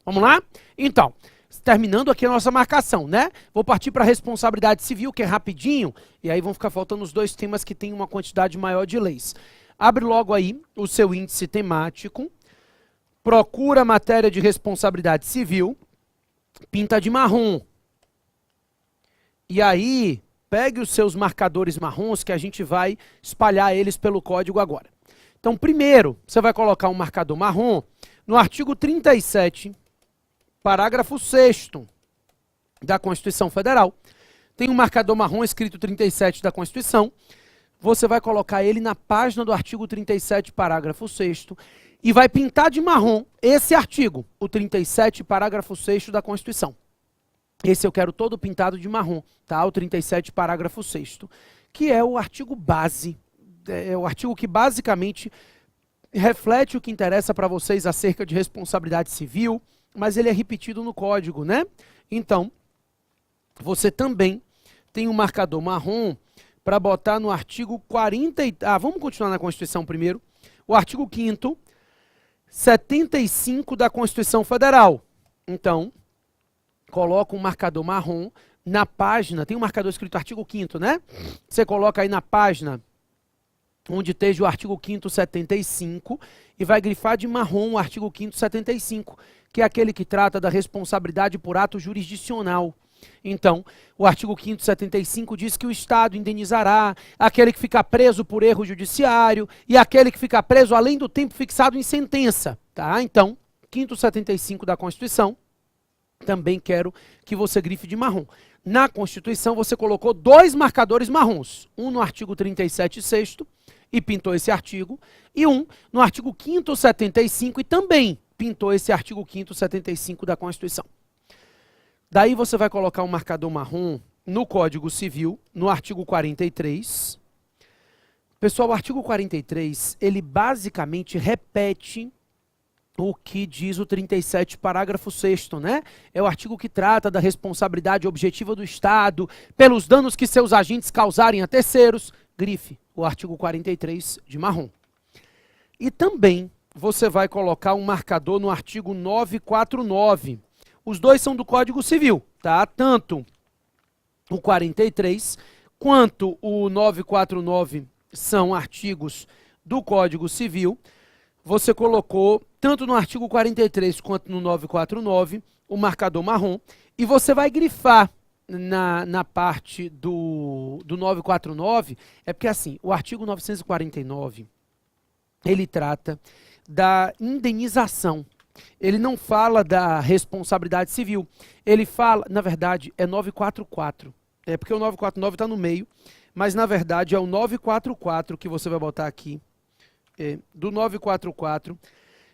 Vamos lá? Então, terminando aqui a nossa marcação, né? Vou partir para a responsabilidade civil, que é rapidinho, e aí vão ficar faltando os dois temas que têm uma quantidade maior de leis. Abre logo aí o seu índice temático, procura a matéria de responsabilidade civil, pinta de marrom. E aí, pegue os seus marcadores marrons que a gente vai espalhar eles pelo código agora. Então, primeiro, você vai colocar um marcador marrom no artigo 37, parágrafo 6º da Constituição Federal. Tem um marcador marrom escrito 37 da Constituição. Você vai colocar ele na página do artigo 37, parágrafo 6º, e vai pintar de marrom esse artigo, o 37, parágrafo 6º da Constituição. Esse eu quero todo pintado de marrom, tá? O 37, parágrafo 6º, que é o artigo base, é o artigo que basicamente reflete o que interessa para vocês acerca de responsabilidade civil, mas ele é repetido no código, né? Então, você também tem um marcador marrom para botar no artigo 40... vamos continuar na Constituição primeiro. O artigo 5º, 75 da Constituição Federal. Então, coloca um marcador marrom na página, tem um marcador escrito artigo 5º, né? Você coloca aí na página onde esteja o artigo 5º 75 e vai grifar de marrom o artigo 5º 75, que é aquele que trata da responsabilidade por ato jurisdicional. Então, o artigo 5º 75 diz que o Estado indenizará aquele que ficar preso por erro judiciário e aquele que ficar preso além do tempo fixado em sentença, tá? Então, 5º 75 da Constituição, também quero que você grife de marrom. Na Constituição, você colocou dois marcadores marrons. Um no artigo 37, 6º, e pintou esse artigo. E um no artigo 5º 75, e também pintou esse artigo 5º 75 da Constituição. Daí você vai colocar um marcador marrom no Código Civil, no artigo 43. Pessoal, o artigo 43, ele basicamente repete o que diz o 37, parágrafo 6º, né? É o artigo que trata da responsabilidade objetiva do Estado pelos danos que seus agentes causarem a terceiros. Grife o artigo 43 de marrom. E também você vai colocar um marcador no artigo 949. Os dois são do Código Civil, tá? Tanto o 43 quanto o 949 são artigos do Código Civil. Você colocou, tanto no artigo 43 quanto no 949, o marcador marrom, e você vai grifar na parte do 949, é porque assim, o artigo 949, ele trata da indenização. Ele não fala da responsabilidade civil, ele fala, na verdade, é 944, é porque o 949 está no meio, mas na verdade é o 944 que você vai botar aqui. Do 944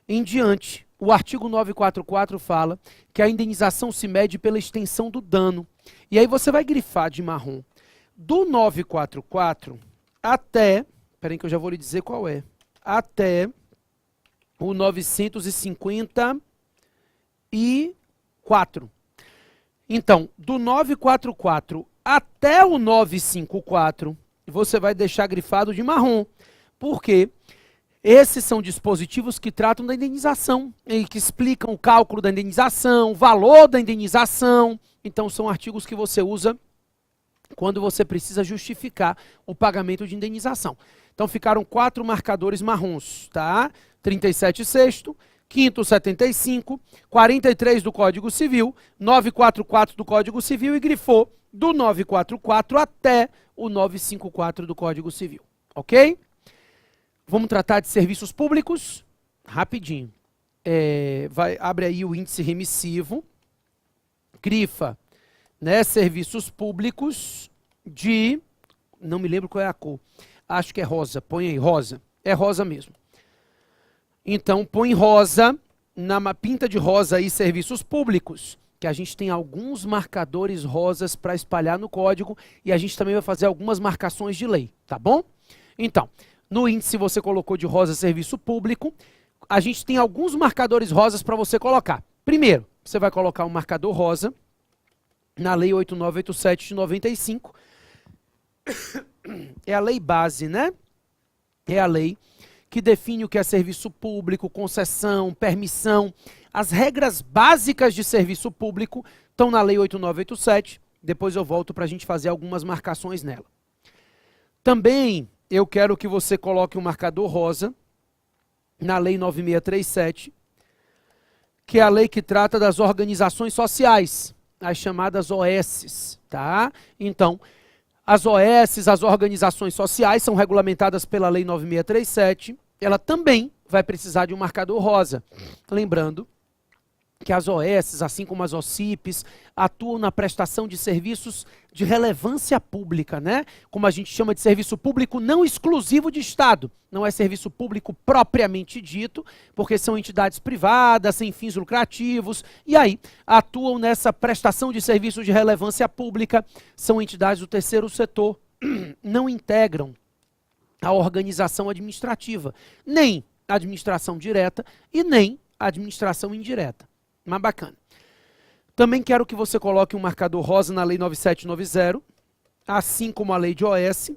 em diante, o artigo 944 fala que a indenização se mede pela extensão do dano. E aí você vai grifar de marrom do 944 até, peraí que eu já vou lhe dizer qual é, até o 954. Então, do 944 até o 954, você vai deixar grifado de marrom, porque esses são dispositivos que tratam da indenização, e que explicam o cálculo da indenização, o valor da indenização. Então, são artigos que você usa quando você precisa justificar o pagamento de indenização. Então, ficaram 4 marcadores marrons, tá? 37, 6º, 5º, 75, 43 do Código Civil, 944 do Código Civil e grifou do 944 até o 954 do Código Civil, ok? Vamos tratar de serviços públicos, rapidinho. Abre aí o índice remissivo, grifa, né, serviços públicos de, não me lembro qual é a cor, acho que é rosa, põe aí, rosa, é rosa mesmo. Então, põe rosa, na pinta de rosa aí, serviços públicos, que a gente tem alguns marcadores rosas para espalhar no código e a gente também vai fazer algumas marcações de lei, tá bom? Então, no índice você colocou de rosa serviço público, a gente tem alguns marcadores rosas para você colocar. Primeiro, você vai colocar um marcador rosa na Lei 8987 de 95. É a lei base, né? É a lei que define o que é serviço público, concessão, permissão. As regras básicas de serviço público estão na Lei 8987, depois eu volto para a gente fazer algumas marcações nela. Também eu quero que você coloque um marcador rosa na Lei 9637, que é a lei que trata das organizações sociais, as chamadas OSs, tá? Então, as OSs, as organizações sociais, são regulamentadas pela Lei 9637, ela também vai precisar de um marcador rosa. Lembrando que as OSs, assim como as OCIPs, atuam na prestação de serviços de relevância pública, né? Como a gente chama de serviço público não exclusivo de Estado. Não é serviço público propriamente dito, porque são entidades privadas, sem fins lucrativos, e aí atuam nessa prestação de serviços de relevância pública, são entidades do terceiro setor, não integram a organização administrativa, nem a administração direta e nem a administração indireta. Mas bacana. Também quero que você coloque um marcador rosa na Lei 9790, assim como a Lei de OS,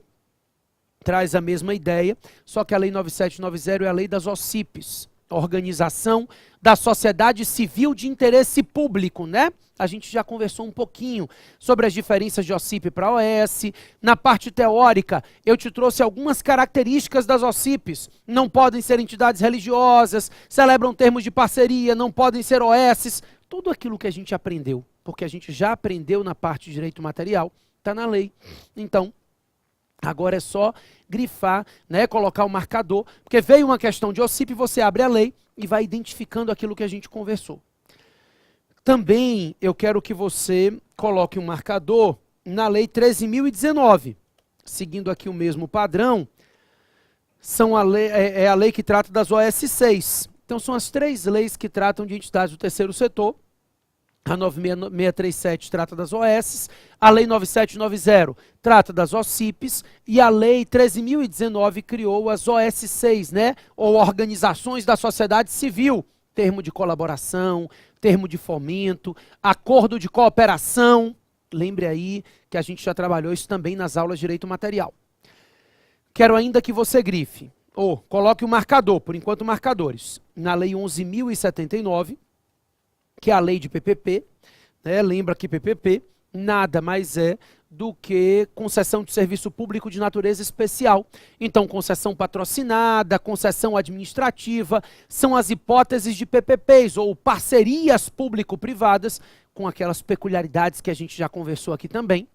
traz a mesma ideia, só que a Lei 9790 é a Lei das OCIPs, Organização da Sociedade Civil de Interesse Público, né? A gente já conversou um pouquinho sobre as diferenças de OCIP para OS. Na parte teórica, eu te trouxe algumas características das OCIPs. Não podem ser entidades religiosas, celebram termos de parceria, não podem ser OSs. Tudo aquilo que a gente aprendeu, porque a gente já aprendeu na parte de direito material, está na lei. Então, agora é só grifar, né, colocar o marcador, porque veio uma questão de OCIP, você abre a lei e vai identificando aquilo que a gente conversou. Também eu quero que você coloque um marcador na Lei 13.019, seguindo aqui o mesmo padrão, é a lei que trata das OS6. Então são as três leis que tratam de entidades do terceiro setor. A 9637 trata das OS, a Lei 9790 trata das OCIPs e a Lei 13.019 criou as OS6, né? Ou Organizações da Sociedade Civil, termo de colaboração, termo de fomento, acordo de cooperação. Lembre aí que a gente já trabalhou isso também nas aulas de direito material. Quero ainda que você grife, ou coloque o marcador, por enquanto marcadores, na Lei 11.079, que é a lei de PPP, né? Lembra que PPP nada mais é do que concessão de serviço público de natureza especial. Então, concessão patrocinada, concessão administrativa, são as hipóteses de PPPs, ou parcerias público-privadas, com aquelas peculiaridades que a gente já conversou aqui também.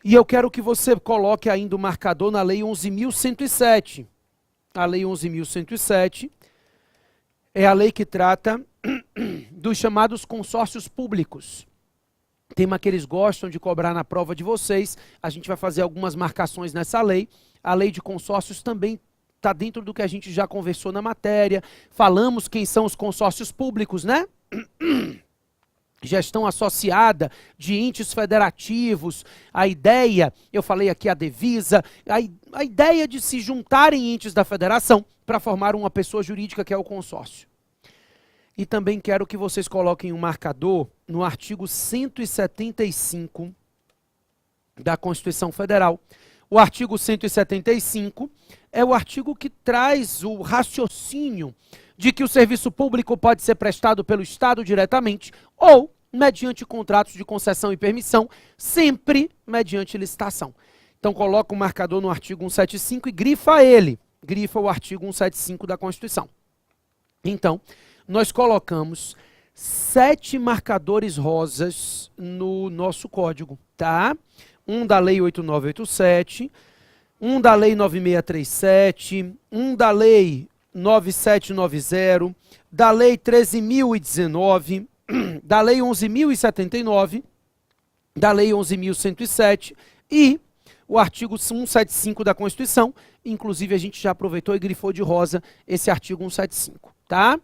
E eu quero que você coloque ainda o marcador na Lei 11.107. A Lei 11.107 é a lei que trata dos chamados consórcios públicos. Tema que eles gostam de cobrar na prova de vocês. A gente vai fazer algumas marcações nessa lei. A lei de consórcios também está dentro do que a gente já conversou na matéria. Falamos quem são os consórcios públicos, né? Gestão associada de entes federativos, a ideia, eu falei aqui a Devisa, a ideia de se juntarem entes da federação para formar uma pessoa jurídica que é o consórcio. E também quero que vocês coloquem um marcador no artigo 175 da Constituição Federal. O artigo 175 é o artigo que traz o raciocínio de que o serviço público pode ser prestado pelo Estado diretamente ou mediante contratos de concessão e permissão, sempre mediante licitação. Então coloca o marcador no artigo 175 e grifa ele. Grifa o artigo 175 da Constituição. Então, nós colocamos 7 marcadores rosas no nosso código, tá? Um da Lei 8987, um da Lei 9637, um da Lei 9790, da Lei 13.019, da Lei 11.079, da Lei 11.107 e o artigo 175 da Constituição. Inclusive, a gente já aproveitou e grifou de rosa esse artigo 175, tá?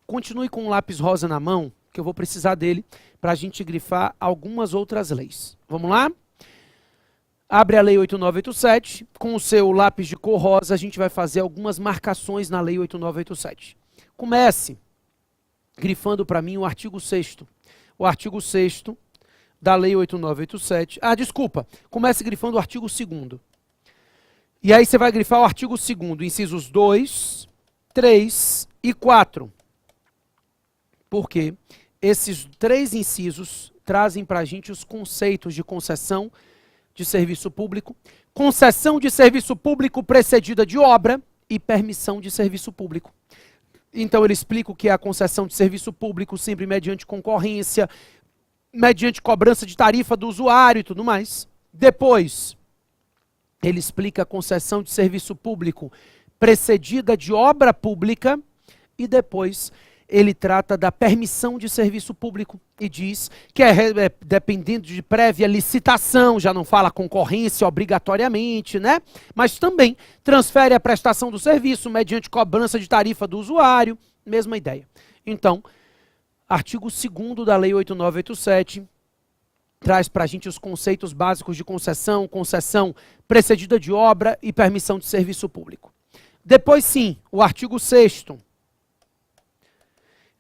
Continue com um lápis rosa na mão, que eu vou precisar dele para a gente grifar algumas outras leis. Vamos lá? Abre a Lei 8987, com o seu lápis de cor rosa, a gente vai fazer algumas marcações na Lei 8987. Comece grifando para mim o artigo 6º. O artigo 6º da Lei 8987. Ah, desculpa. Comece grifando o artigo 2º. E aí você vai grifar o artigo 2º, incisos 2, 3 e 4. Porque esses 3 incisos trazem para a gente os conceitos de concessão de serviço público, concessão de serviço público precedida de obra e permissão de serviço público. Então ele explica o que é a concessão de serviço público, sempre mediante concorrência, mediante cobrança de tarifa do usuário e tudo mais. Depois, ele explica a concessão de serviço público precedida de obra pública e depois ele trata da permissão de serviço público e diz que dependendo de prévia licitação, já não fala concorrência obrigatoriamente, né? Mas também transfere a prestação do serviço mediante cobrança de tarifa do usuário, mesma ideia. Então, artigo 2º da Lei 8987 traz para a gente os conceitos básicos de concessão, concessão precedida de obra e permissão de serviço público. Depois sim, o artigo 6º.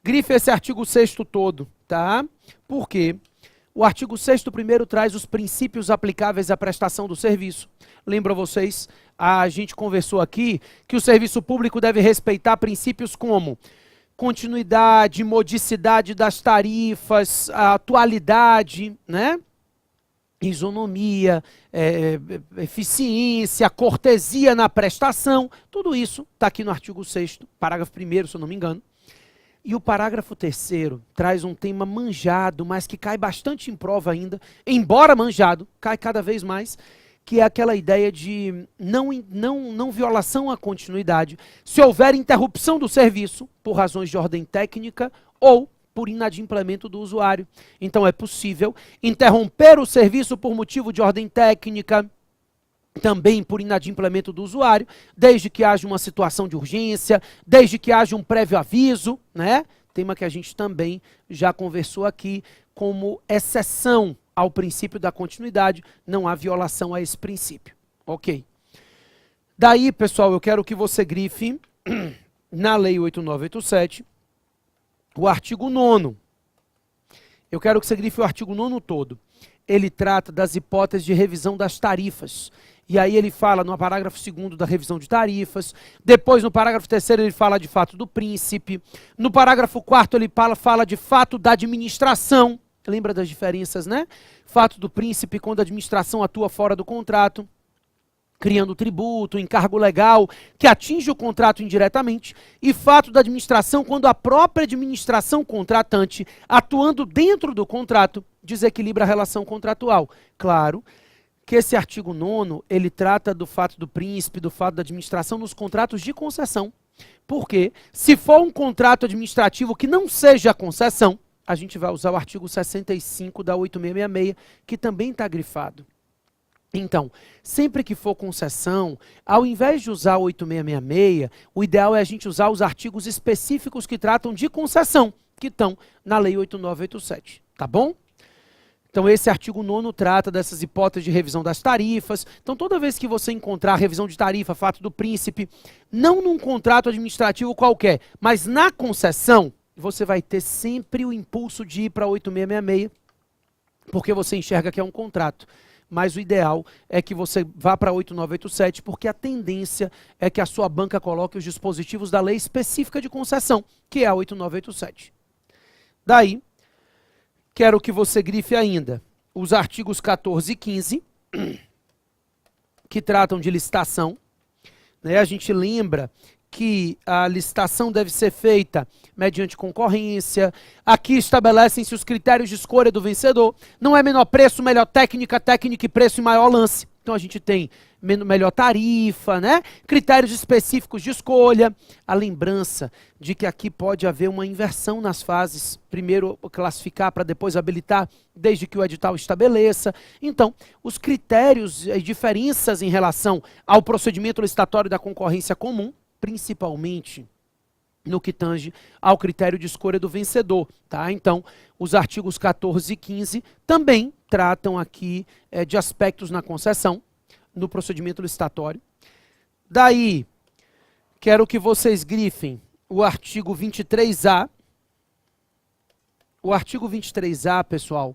Grife esse artigo 6º todo, tá? Porque o artigo 6º primeiro traz os princípios aplicáveis à prestação do serviço. Lembra vocês, a gente conversou aqui que o serviço público deve respeitar princípios como continuidade, modicidade das tarifas, a atualidade, né? Isonomia, eficiência, cortesia na prestação, tudo isso está aqui no artigo 6º, parágrafo 1º, se eu não me engano. E o parágrafo 3º traz um tema manjado, mas que cai bastante em prova ainda, embora manjado, cai cada vez mais, que é aquela ideia de não violação à continuidade, se houver interrupção do serviço por razões de ordem técnica ou por inadimplemento do usuário. Então é possível interromper o serviço por motivo de ordem técnica, também por inadimplemento do usuário, desde que haja uma situação de urgência, desde que haja um prévio aviso, né? Tema que a gente também já conversou aqui, como exceção ao princípio da continuidade, não há violação a esse princípio. Ok. Daí, pessoal, eu quero que você grife na Lei 8987 o artigo 9º. Eu quero que você grife o artigo 9º todo. Ele trata das hipóteses de revisão das tarifas. E aí ele fala no parágrafo 2º da revisão de tarifas, depois no parágrafo 3º ele fala de fato do príncipe, no parágrafo 4º ele fala de fato da administração, lembra das diferenças, né? Fato do príncipe quando a administração atua fora do contrato, criando tributo, encargo legal, que atinge o contrato indiretamente, e fato da administração quando a própria administração contratante, atuando dentro do contrato, desequilibra a relação contratual. Claro que esse artigo 9º, ele trata do fato do príncipe, do fato da administração nos contratos de concessão. Porque se for um contrato administrativo que não seja concessão, a gente vai usar o artigo 65 da 8666, que também está grifado. Então, sempre que for concessão, ao invés de usar o 8666, o ideal é a gente usar os artigos específicos que tratam de concessão, que estão na Lei 8987, tá bom? Então esse artigo 9º trata dessas hipóteses de revisão das tarifas. Então toda vez que você encontrar revisão de tarifa, fato do príncipe, não num contrato administrativo qualquer, mas na concessão, você vai ter sempre o impulso de ir para 8666, porque você enxerga que é um contrato. Mas o ideal é que você vá para 8987, porque a tendência é que a sua banca coloque os dispositivos da lei específica de concessão, que é a 8987. Daí, quero que você grife ainda os artigos 14 e 15, que tratam de licitação. Né? A gente lembra que a licitação deve ser feita mediante concorrência. Aqui estabelecem-se os critérios de escolha do vencedor. Não é menor preço, melhor técnica, técnica e preço e maior lance. Então a gente tem melhor tarifa, né? Critérios específicos de escolha. A lembrança de que aqui pode haver uma inversão nas fases. Primeiro classificar para depois habilitar, desde que o edital estabeleça. Então, os critérios e diferenças em relação ao procedimento licitatório da concorrência comum, principalmente no que tange ao critério de escolha do vencedor, tá? Então, os artigos 14 e 15 também tratam aqui de aspectos na concessão, no procedimento licitatório. Daí, quero que vocês grifem o artigo 23A. O artigo 23A, pessoal,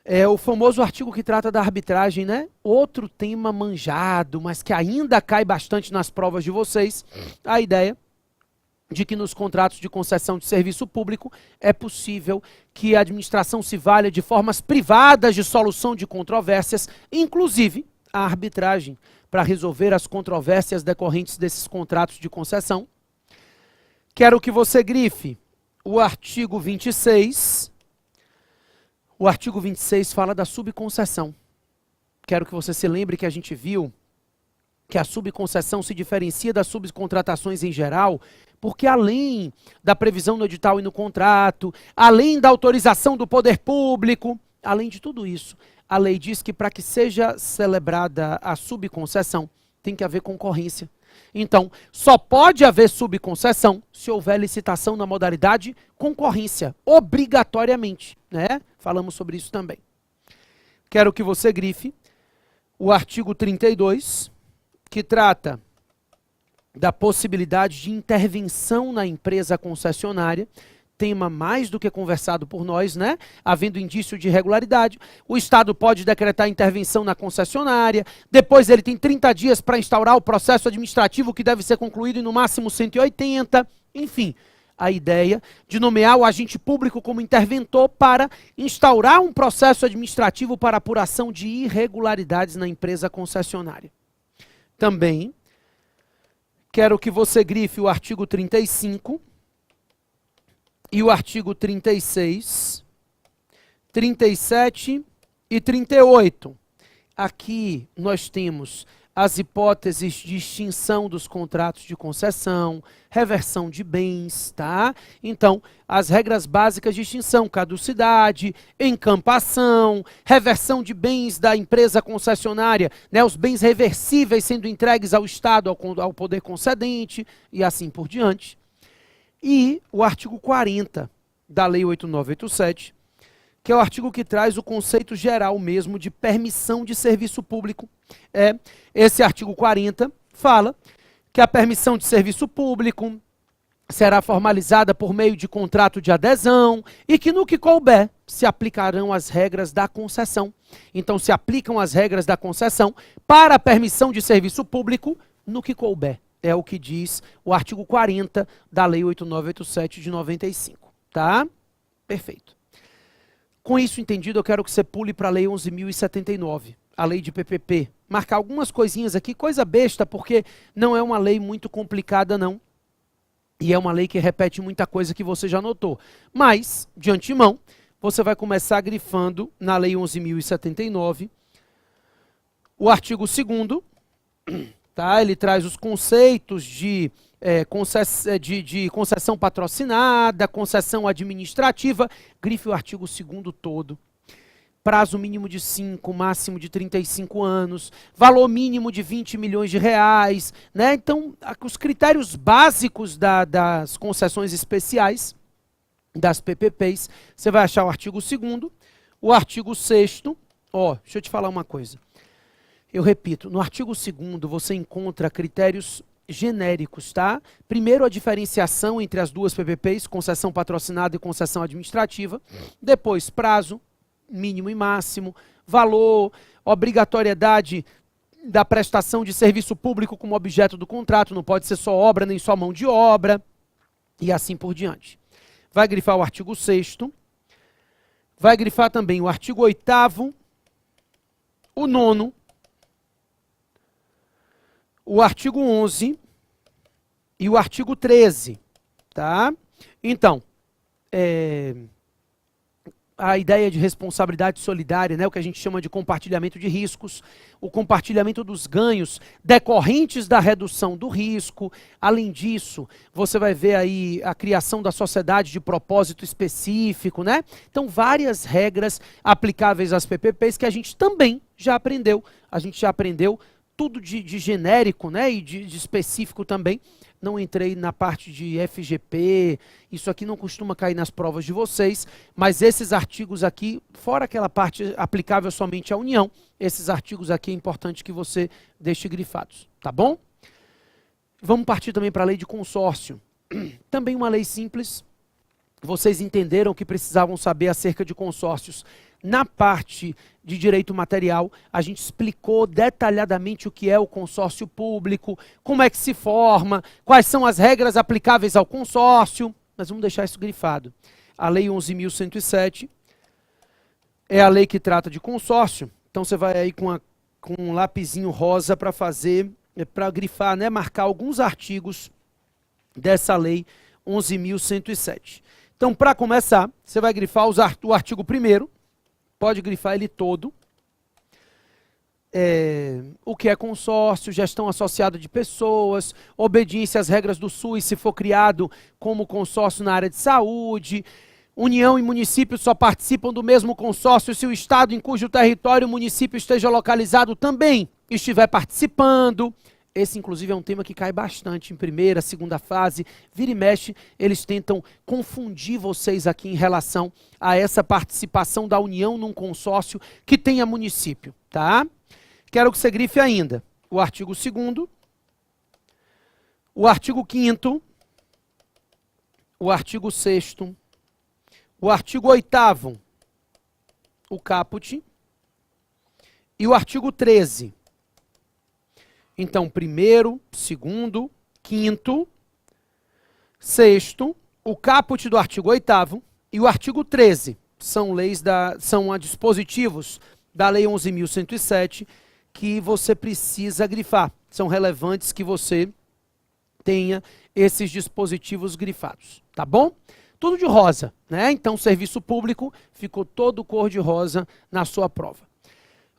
é o famoso artigo que trata da arbitragem, né? Outro tema manjado, mas que ainda cai bastante nas provas de vocês. A ideia de que nos contratos de concessão de serviço público é possível que a administração se valha de formas privadas de solução de controvérsias, inclusive a arbitragem, para resolver as controvérsias decorrentes desses contratos de concessão. Quero que você grife o artigo 26. O artigo 26 fala da subconcessão. Quero que você se lembre que a gente viu que a subconcessão se diferencia das subcontratações em geral, porque além da previsão no edital e no contrato, além da autorização do poder público, além de tudo isso, a lei diz que para que seja celebrada a subconcessão, tem que haver concorrência. Então, só pode haver subconcessão se houver licitação na modalidade concorrência, obrigatoriamente, né? Falamos sobre isso também. Quero que você grife o artigo 32, que trata da possibilidade de intervenção na empresa concessionária, tema mais do que conversado por nós, né? Havendo indício de irregularidade, o Estado pode decretar intervenção na concessionária, depois ele tem 30 dias para instaurar o processo administrativo que deve ser concluído em no máximo 180, enfim, a ideia de nomear o agente público como interventor para instaurar um processo administrativo para apuração de irregularidades na empresa concessionária. Também quero que você grife o artigo 35 e o artigo 36, 37 e 38. Aqui nós temos as hipóteses de extinção dos contratos de concessão, reversão de bens, tá? Então, as regras básicas de extinção, caducidade, encampação, reversão de bens da empresa concessionária, né, os bens reversíveis sendo entregues ao Estado, ao poder concedente, e assim por diante. E o artigo 40 da Lei 8987, que é o artigo que traz o conceito geral mesmo de permissão de serviço público. Esse artigo 40 fala que a permissão de serviço público será formalizada por meio de contrato de adesão e que no que couber se aplicarão as regras da concessão. Então se aplicam as regras da concessão para a permissão de serviço público no que couber. É o que diz o artigo 40 da Lei 8987 de 95, tá? Perfeito. Com isso entendido, eu quero que você pule para a Lei 11.079, a lei de PPP. Marcar algumas coisinhas aqui, coisa besta, porque não é uma lei muito complicada, não. E é uma lei que repete muita coisa que você já notou. Mas, de antemão, você vai começar grifando na Lei 11.079, o artigo 2º, tá? Ele traz os conceitos de concessão patrocinada, concessão administrativa, grife o artigo 2º todo. Prazo mínimo de 5, máximo de 35 anos, valor mínimo de 20 milhões de reais, né? Então, os critérios básicos das concessões especiais, das PPPs, você vai achar o artigo 2º, o artigo 6º, deixa eu te falar uma coisa. Eu repito, no artigo 2º você encontra critérios genéricos, tá? Primeiro, a diferenciação entre as duas PPPs, concessão patrocinada e concessão administrativa. Depois, prazo, mínimo e máximo, valor, obrigatoriedade da prestação de serviço público como objeto do contrato, não pode ser só obra, nem só mão de obra, e assim por diante. Vai grifar o artigo 6º, vai grifar também o artigo 8º, o 9º, o artigo 11 e o artigo 13, tá? Então, a ideia de responsabilidade solidária, né, o que a gente chama de compartilhamento de riscos, o compartilhamento dos ganhos decorrentes da redução do risco. Além disso, você vai ver aí a criação da sociedade de propósito específico, né? Então, várias regras aplicáveis às PPPs que a gente também já aprendeu. A gente já aprendeu tudo de genérico, né, e de específico também. Não entrei na parte de FGP, isso aqui não costuma cair nas provas de vocês, mas esses artigos aqui, fora aquela parte aplicável somente à União, esses artigos aqui é importante que você deixe grifados, tá bom? Vamos partir também para a lei de consórcio. Também uma lei simples. Vocês entenderam que precisavam saber acerca de consórcios Na parte de direito material, a gente explicou detalhadamente o que é o consórcio público, como é que se forma, quais são as regras aplicáveis ao consórcio. Mas vamos deixar isso grifado. A Lei 11.107 é a lei que trata de consórcio. Então você vai aí com um lapisinho rosa para grifar, né, marcar alguns artigos dessa Lei 11.107. Então, para começar, você vai grifar o artigo 1º, pode grifar ele todo. O que é consórcio, gestão associada de pessoas, obediência às regras do SUS se for criado como consórcio na área de saúde, União e município só participam do mesmo consórcio se o estado em cujo território o município esteja localizado também estiver participando. Esse, inclusive, é um tema que cai bastante em primeira, segunda fase. Vira e mexe, eles tentam confundir vocês aqui em relação a essa participação da União num consórcio que tenha município, tá? Quero que você grife ainda o artigo 2º, o artigo 5º, o artigo 6º, o artigo 8º, o caput, e o artigo 13. Então, 1º, 2º, 5º, 6º, o caput do artigo 8º e o artigo 13. São dispositivos da Lei 11.107 que você precisa grifar. São relevantes que você tenha esses dispositivos grifados, tá bom? Tudo de rosa, né? Então, serviço público ficou todo cor de rosa na sua prova.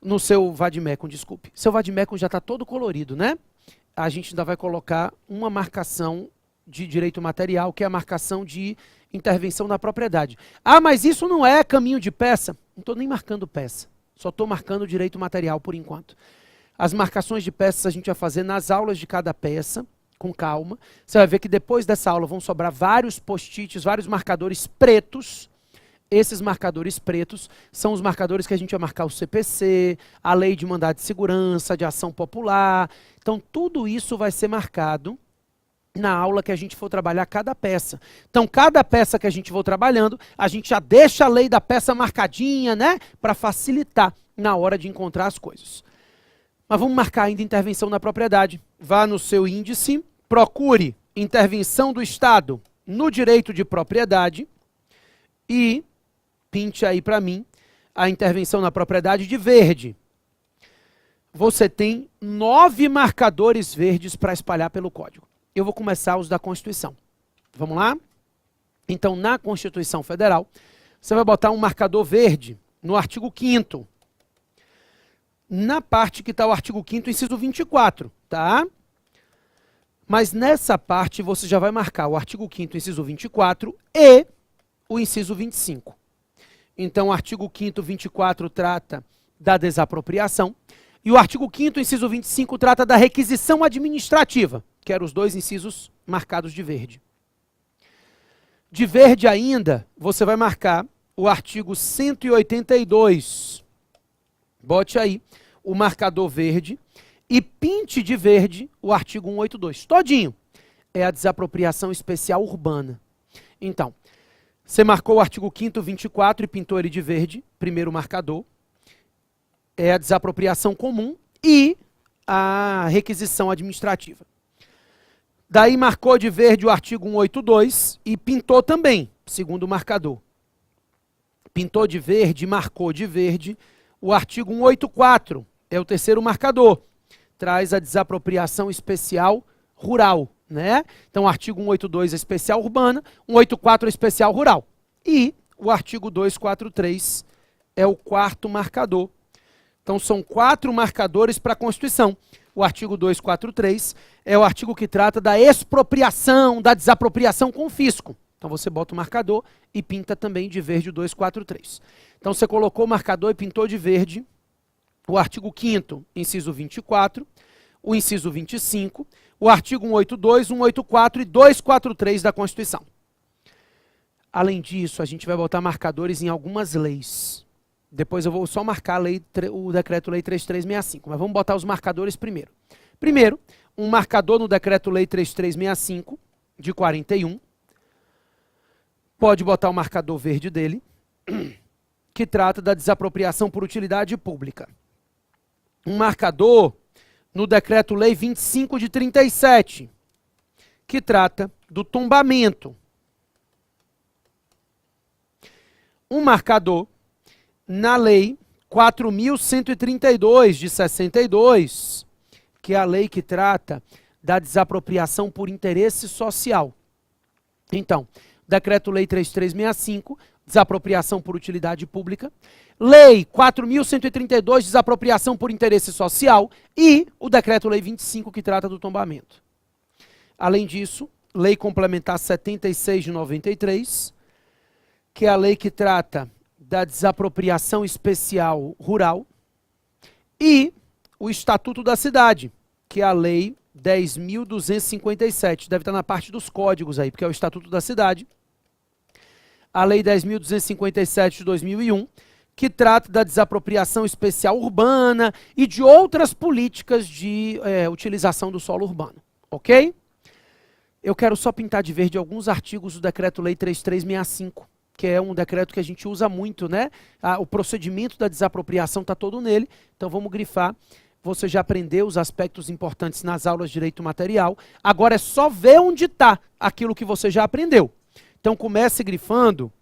No seu vademecum, desculpe. Seu vademecum já está todo colorido, né? A gente ainda vai colocar uma marcação de direito material, que é a marcação de intervenção na propriedade. Ah, mas isso não é caminho de peça? Não estou nem marcando peça. Só estou marcando direito material por enquanto. As marcações de peças a gente vai fazer nas aulas de cada peça, com calma. Você vai ver que depois dessa aula vão sobrar vários post-its, vários marcadores pretos. Esses marcadores pretos são os marcadores que a gente vai marcar o CPC, a Lei de Mandado de Segurança, de Ação Popular. Então, tudo isso vai ser marcado na aula que a gente for trabalhar cada peça. Então, cada peça que a gente for trabalhando, a gente já deixa a lei da peça marcadinha, né? Para facilitar na hora de encontrar as coisas. Mas vamos marcar ainda intervenção na propriedade. Vá no seu índice, procure intervenção do Estado no direito de propriedade e pinte aí para mim a intervenção na propriedade de verde. Você tem 9 marcadores verdes para espalhar pelo código. Eu vou começar os da Constituição. Vamos lá? Então, na Constituição Federal, você vai botar um marcador verde no artigo 5º. Na parte que está o artigo 5º, inciso 24, tá? Mas nessa parte você já vai marcar o artigo 5º, inciso 24 e o inciso 25. Então, o artigo 5º, 24 trata da desapropriação e o artigo 5º, inciso 25 trata da requisição administrativa, que eram os dois incisos marcados de verde. De verde ainda, você vai marcar o artigo 182. Bote aí o marcador verde e pinte de verde o artigo 182. Todinho. É a desapropriação especial urbana. Então, você marcou o artigo 5º, 24 e pintou ele de verde, primeiro marcador. É a desapropriação comum e a requisição administrativa. Daí marcou de verde o artigo 182 e pintou também, segundo marcador. Pintou de verde, marcou de verde o artigo 184, é o terceiro marcador. Traz a desapropriação especial rural, né? Então, o artigo 182 é especial urbana, 184 é especial rural. E o artigo 243 é o quarto marcador. Então, são 4 marcadores para a Constituição. O artigo 243 é o artigo que trata da expropriação, da desapropriação com fisco. Então, você bota o marcador e pinta também de verde o 243. Então, você colocou o marcador e pintou de verde o artigo 5º, inciso 24, o inciso 25, o artigo 182, 184 e 243 da Constituição. Além disso, a gente vai botar marcadores em algumas leis. Depois eu vou só marcar o Decreto-Lei 3365, mas vamos botar os marcadores primeiro. Primeiro, um marcador no Decreto-Lei 3365, de 41. Pode botar o marcador verde dele. que trata da desapropriação por utilidade pública. Um marcador no Decreto-Lei 25 de 37, que trata do tombamento. Um marcador na Lei 4.132 de 62, que é a lei que trata da desapropriação por interesse social. Então, Decreto-Lei 3365, desapropriação por utilidade pública. Lei 4.132, desapropriação por interesse social. E o Decreto-Lei 25, que trata do tombamento. Além disso, Lei Complementar 76 de 93, que é a lei que trata da desapropriação especial rural. E o Estatuto da Cidade, que é a Lei 10.257. Deve estar na parte dos códigos aí, porque é o Estatuto da Cidade. A Lei 10.257 de 2001, que trata da desapropriação especial urbana e de outras políticas de utilização do solo urbano. Ok? Eu quero só pintar de verde alguns artigos do Decreto-Lei 3365, que é um decreto que a gente usa muito, né? O procedimento da desapropriação está todo nele, então vamos grifar. Você já aprendeu os aspectos importantes nas aulas de direito material, agora é só ver onde está aquilo que você já aprendeu. Então comece grifando.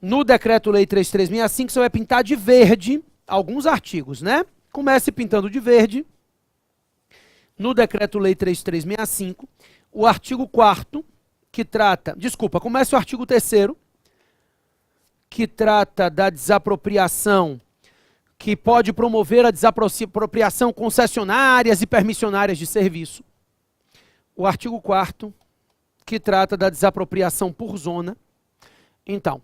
No Decreto-Lei 3365, você vai pintar de verde alguns artigos, né? Comece pintando de verde. No Decreto-Lei 3365, o artigo 4º, que trata... Desculpa, comece o artigo 3º, que trata da desapropriação, que pode promover a desapropriação concessionárias e permissionárias de serviço. O artigo 4º, que trata da desapropriação por zona. Então,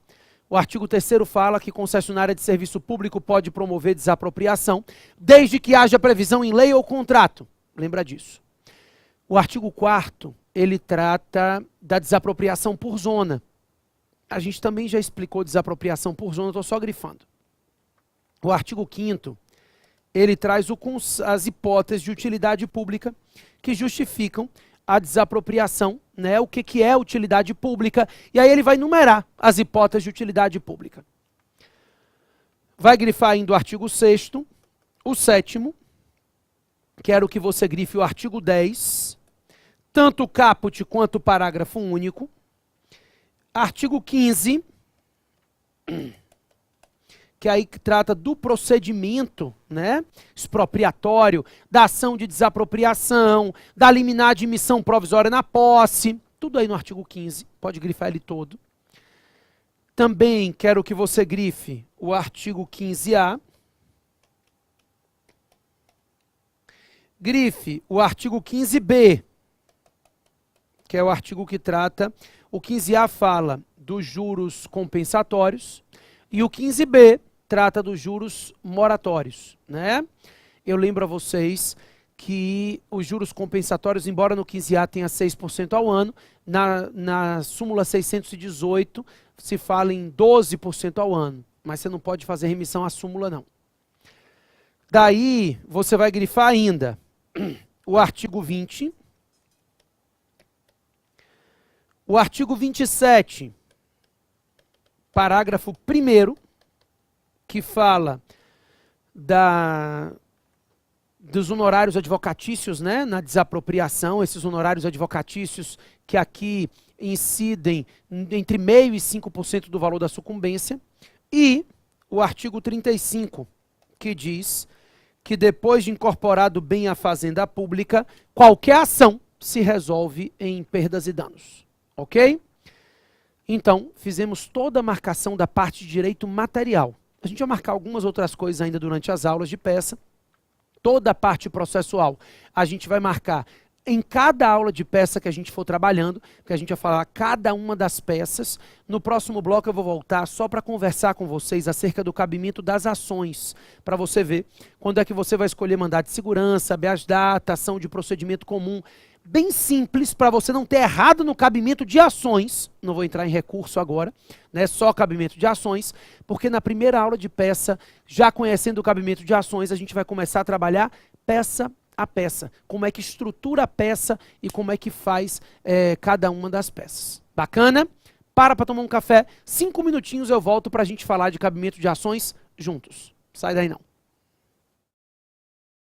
o artigo 3º fala que concessionária de serviço público pode promover desapropriação, desde que haja previsão em lei ou contrato. Lembra disso. O artigo 4º, ele trata da desapropriação por zona. A gente também já explicou desapropriação por zona, estou só grifando. O artigo 5º, ele traz as hipóteses de utilidade pública que justificam a desapropriação, né? O que é utilidade pública, e aí ele vai numerar as hipóteses de utilidade pública. Vai grifar ainda o artigo 6º, o 7º, quero que você grife o artigo 10, tanto o caput quanto o parágrafo único. Artigo 15, que aí trata do procedimento, né, expropriatório, da ação de desapropriação, da liminar de admissão provisória na posse, tudo aí no artigo 15, pode grifar ele todo. Também quero que você grife o artigo 15A, grife o artigo 15B, que é o artigo que trata, o 15A fala dos juros compensatórios, e o 15B trata dos juros moratórios, né? Eu lembro a vocês que os juros compensatórios, embora no 15A tenha 6% ao ano, na súmula 618 se fala em 12% ao ano, mas você não pode fazer remissão à súmula, não. Daí, você vai grifar ainda o artigo 20, o artigo 27, parágrafo 1º, que fala dos honorários advocatícios, né, na desapropriação, esses honorários advocatícios que aqui incidem entre 0,5% e 5% do valor da sucumbência, e o artigo 35, que diz que depois de incorporado bem à fazenda pública, qualquer ação se resolve em perdas e danos, ok? Então, fizemos toda a marcação da parte de direito material. A gente vai marcar algumas outras coisas ainda durante as aulas de peça. Toda a parte processual a gente vai marcar em cada aula de peça que a gente for trabalhando, que a gente vai falar cada uma das peças. No próximo bloco eu vou voltar só para conversar com vocês acerca do cabimento das ações, para você ver quando é que você vai escolher mandado de segurança, habeas data, ação de procedimento comum. Bem simples, para você não ter errado no cabimento de ações, não vou entrar em recurso agora, né, só cabimento de ações, porque na primeira aula de peça, já conhecendo o cabimento de ações, a gente vai começar a trabalhar peça a peça, como é que estrutura a peça e como é que faz cada uma das peças. Bacana? para tomar um café, 5 minutinhos eu volto para a gente falar de cabimento de ações juntos. Sai daí não.